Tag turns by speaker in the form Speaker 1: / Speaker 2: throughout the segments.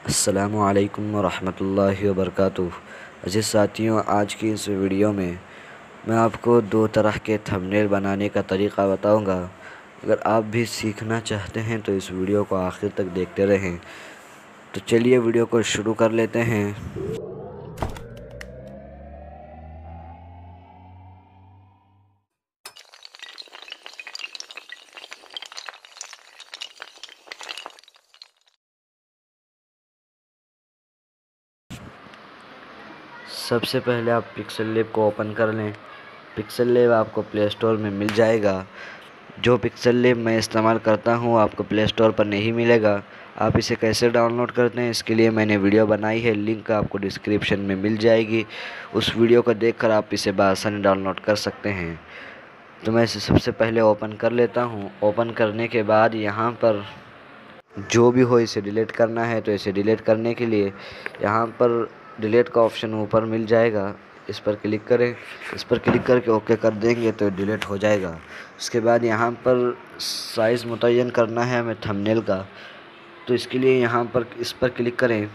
Speaker 1: अस्सलामुअलैकुम वरहमतुल्लाहि वबरकातुह। अजीज़ साथियों, आज की इस वीडियो में मैं आपको दो तरह के थंबनेल बनाने का तरीक़ा बताऊंगा। अगर आप भी सीखना चाहते हैं तो इस वीडियो को आखिर तक देखते रहें। तो चलिए वीडियो को शुरू कर लेते हैं। सबसे पहले आप पिक्सेल लैब को ओपन कर लें। पिक्सेल लैब आपको प्ले स्टोर में मिल जाएगा। जो पिक्सेल लैब मैं इस्तेमाल करता हूँ आपको प्ले स्टोर पर नहीं मिलेगा। आप इसे कैसे डाउनलोड करते हैं इसके लिए मैंने वीडियो बनाई है, लिंक आपको डिस्क्रिप्शन में मिल जाएगी। उस वीडियो को देखकर आप इसे बआसानी डाउनलोड कर सकते हैं। तो मैं इसे सबसे पहले ओपन कर लेता हूँ। ओपन करने के बाद यहाँ पर जो भी हो इसे डिलीट करना है, तो इसे डिलीट करने के लिए यहाँ पर डिलीट का ऑप्शन ऊपर मिल जाएगा, इस पर क्लिक करें। इस पर क्लिक करके ओके कर देंगे तो डिलीट हो जाएगा। उसके बाद यहाँ पर साइज़ मुतय्यन करना है हमें थंबनेल का, तो इसके लिए यहाँ पर इस पर क्लिक करें।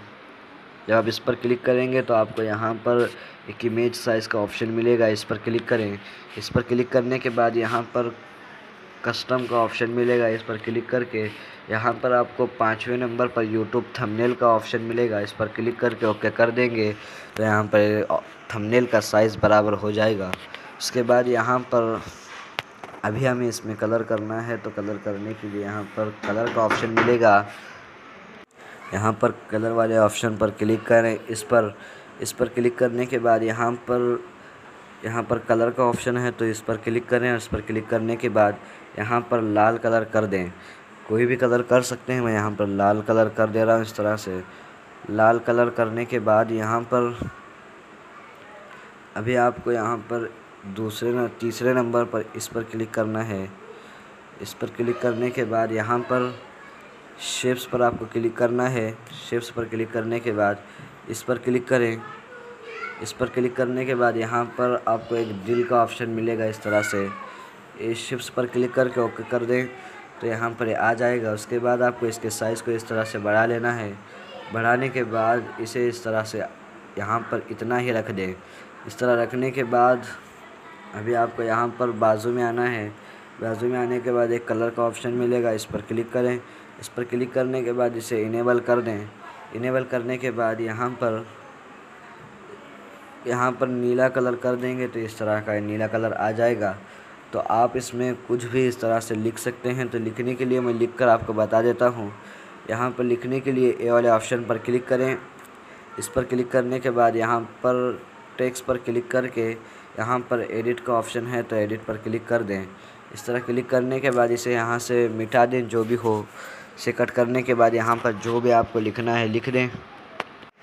Speaker 1: जब आप इस पर क्लिक करेंगे तो आपको यहाँ पर एक इमेज साइज़ का ऑप्शन मिलेगा, इस पर क्लिक करें। इस पर क्लिक करने के बाद यहाँ पर कस्टम का ऑप्शन मिलेगा, इस पर क्लिक करके यहाँ पर आपको 5वें नंबर पर यूट्यूब थंबनेल का ऑप्शन मिलेगा, इस पर क्लिक करके ओके कर देंगे तो यहाँ पर थंबनेल का साइज़ बराबर हो जाएगा। उसके बाद यहाँ पर अभी हमें इसमें कलर करना है, तो कलर करने के लिए यहाँ पर कलर का ऑप्शन मिलेगा। यहाँ पर कलर वाले ऑप्शन पर क्लिक करें। इस पर क्लिक करने के बाद यहाँ पर कलर का ऑप्शन है, तो इस पर क्लिक करें। और इस पर क्लिक करने के बाद यहाँ पर लाल कलर कर दें। कोई भी कलर कर सकते हैं, मैं यहाँ पर लाल कलर कर दे रहा हूँ। इस तरह से लाल कलर करने के बाद यहाँ पर अभी आपको यहाँ पर तीसरे नंबर पर इस पर क्लिक करना है। इस पर क्लिक करने के बाद यहाँ पर शेप्स पर आपको क्लिक करना है। शेप्स पर क्लिक करने के बाद इस पर क्लिक करें। इस पर क्लिक करने के बाद यहाँ पर आपको एक दिल का ऑप्शन मिलेगा, इस तरह से इस शिप्स पर क्लिक करके ओके कर दें तो यहाँ पर आ जाएगा। उसके बाद आपको इसके साइज़ को इस तरह से बढ़ा लेना है। बढ़ाने के बाद इसे इस तरह से यहाँ पर इतना ही रख दें। इस तरह रखने के बाद अभी आपको यहाँ पर बाजू में आना है। बाजू में आने के बाद एक कलर का ऑप्शन मिलेगा, इस पर क्लिक करें। इस पर क्लिक करने के बाद इसे इनेबल कर दें। इनेबल करने के बाद यहाँ पर नीला कलर कर देंगे तो इस तरह का नीला कलर आ जाएगा। तो आप इसमें कुछ भी इस तरह से लिख सकते हैं। तो लिखने के लिए मैं लिख कर आपको बता देता हूँ। यहाँ पर लिखने के लिए ए वाले ऑप्शन पर क्लिक करें। इस पर क्लिक करने के बाद यहाँ पर टेक्स्ट पर क्लिक करके यहाँ पर एडिट का ऑप्शन है, तो एडिट पर क्लिक कर दें। इस तरह क्लिक करने के बाद इसे यहाँ से मिटा दें, जो भी हो। इसे कट करने के बाद यहाँ पर जो भी आपको लिखना है लिख दें।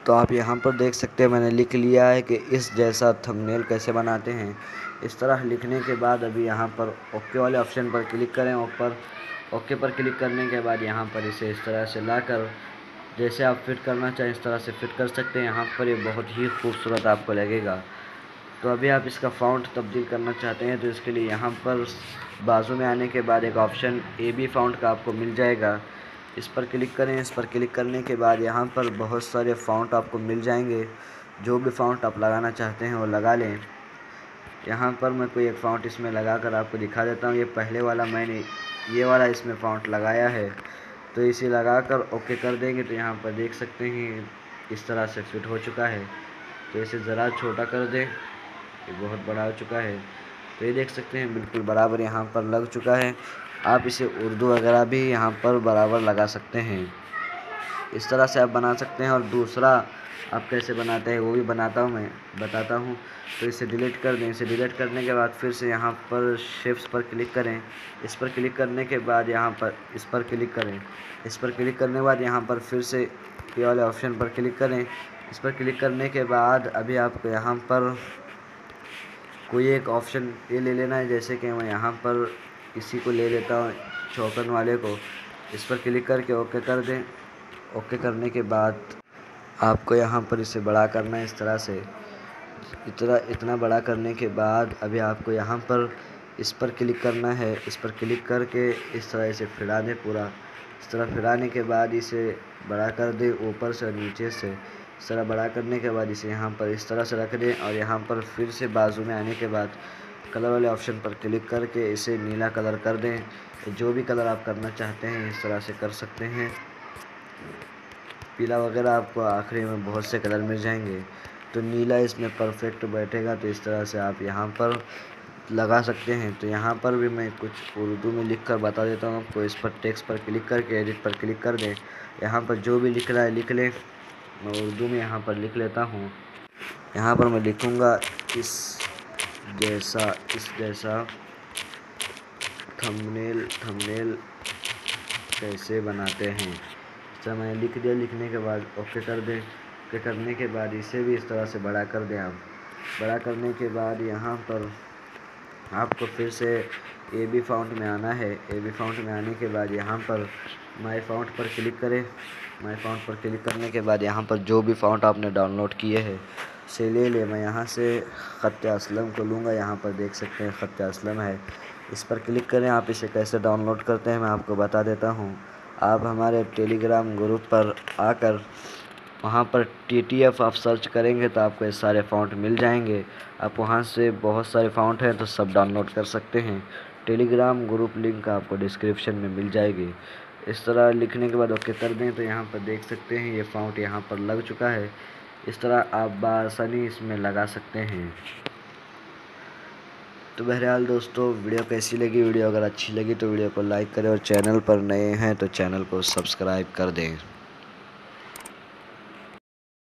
Speaker 1: तो आप यहाँ पर देख सकते हैं मैंने लिख लिया है कि इस जैसा थंबनेल कैसे बनाते हैं। इस तरह लिखने के बाद अभी यहाँ पर ओके वाले ऑप्शन पर क्लिक करें। ओके पर क्लिक करने के बाद यहाँ पर इसे इस तरह से लाकर जैसे आप फिट करना चाहें इस तरह से फिट कर सकते हैं। यहाँ पर ये बहुत ही खूबसूरत आपको लगेगा। तो अभी आप इसका फ़ॉन्ट तब्दील करना चाहते हैं तो इसके लिए यहाँ पर बाजू में आने के बाद एक ऑप्शन AB फ़ॉन्ट का आपको मिल जाएगा, इस पर क्लिक करें। इस पर क्लिक करने के बाद यहाँ पर बहुत सारे फ़ॉन्ट आपको मिल जाएंगे। जो भी फ़ॉन्ट आप लगाना चाहते हैं वो लगा लें। यहाँ पर मैं कोई एक फ़ॉन्ट इसमें लगा कर आपको दिखा देता हूँ। ये पहले वाला मैंने ये वाला इसमें फ़ॉन्ट लगाया है, तो इसे लगा कर ओके कर देंगे तो यहाँ पर देख सकते हैं इस तरह से फिट हो चुका है। तो इसे ज़रा छोटा कर दें, ये बहुत बड़ा हो चुका है। तो ये देख सकते हैं बिल्कुल बराबर यहाँ पर लग चुका है। आप इसे उर्दू वगैरह भी यहाँ पर बराबर लगा सकते हैं। इस तरह से आप बना सकते हैं। और दूसरा आप कैसे बनाते हैं वो भी बताता हूँ। तो इसे डिलीट कर दें। इसे डिलीट करने के बाद फिर से यहाँ पर शेप्स पर क्लिक करें। इस पर क्लिक करने के बाद यहाँ पर इस पर क्लिक करें। इस पर क्लिक करने के बाद यहाँ पर फिर से ये वाले ऑप्शन पर क्लिक करें। इस पर क्लिक करने के बाद अभी आपको यहाँ पर कोई एक ऑप्शन ये ले लेना है, जैसे कि मैं यहाँ पर इसी को ले लेता हूँ, चौकन वाले को। इस पर क्लिक करके ओके कर दें। ओके करने के बाद आपको यहाँ पर इसे बड़ा करना है, इस तरह से इतना बड़ा करने के बाद अभी आपको यहाँ पर इस पर क्लिक करना है। इस पर क्लिक करके इस तरह से फैला दें पूरा। इस तरह फिराने के बाद इसे बड़ा कर दें ऊपर से और नीचे से। इस तरह बड़ा करने के बाद इसे यहाँ पर इस तरह से रख दें और यहाँ पर फिर से बाजू में आने के बाद कलर वाले ऑप्शन पर क्लिक करके इसे नीला कलर कर दें। जो भी कलर आप करना चाहते हैं इस तरह से कर सकते हैं। पीला वगैरह आपको आखिरी में बहुत से कलर मिल जाएंगे, तो नीला इसमें परफेक्ट बैठेगा। तो इस तरह से आप यहाँ पर लगा सकते हैं। तो यहाँ पर भी मैं कुछ उर्दू में लिख कर बता देता हूँ आपको। इस पर टेक्स्ट पर क्लिक करके एडिट पर क्लिक कर दें। यहाँ पर जो भी लिख रहा है लिख लें। मैं उर्दू में यहाँ पर लिख लेता हूँ। यहाँ पर मैं लिखूँगा इस जैसा थंबनेल कैसे बनाते हैं। तो मैंने लिख दिया। लिखने के बाद ओके कर दें। ओके करने के बाद इसे भी इस तरह से बड़ा कर दें आप। बड़ा करने के बाद यहाँ पर आपको फिर से AB फ़ॉन्ट में आना है। AB फ़ॉन्ट में आने के बाद यहाँ पर माई फ़ॉन्ट पर क्लिक करें। माई फ़ॉन्ट पर क्लिक करने के बाद यहाँ पर जो भी फ़ॉन्ट आपने डाउनलोड किए हैं से ले लें। मैं यहाँ से ख़त असलम को लूँगा। यहाँ पर देख सकते हैं ख़त असलम है। इस पर क्लिक करें। आप इसे कैसे डाउनलोड करते हैं मैं आपको बता देता हूँ। आप हमारे टेलीग्राम ग्रुप पर आकर वहाँ पर TTF आप सर्च करेंगे तो आपको ये सारे फ़ॉन्ट मिल जाएंगे। आप वहाँ से बहुत सारे फ़ॉन्ट हैं तो सब डाउनलोड कर सकते हैं। टेलीग्राम ग्रुप लिंक आपको डिस्क्रिप्शन में मिल जाएगी। इस तरह लिखने के बाद ओके कर दें तो यहाँ पर देख सकते हैं ये फ़ॉन्ट यहाँ पर लग चुका है। इस तरह आप बआसानी इसमें लगा सकते हैं। तो बहरहाल दोस्तों, वीडियो कैसी लगी? वीडियो अगर अच्छी लगी तो वीडियो को लाइक करें और चैनल पर नए हैं तो चैनल को सब्सक्राइब कर दें।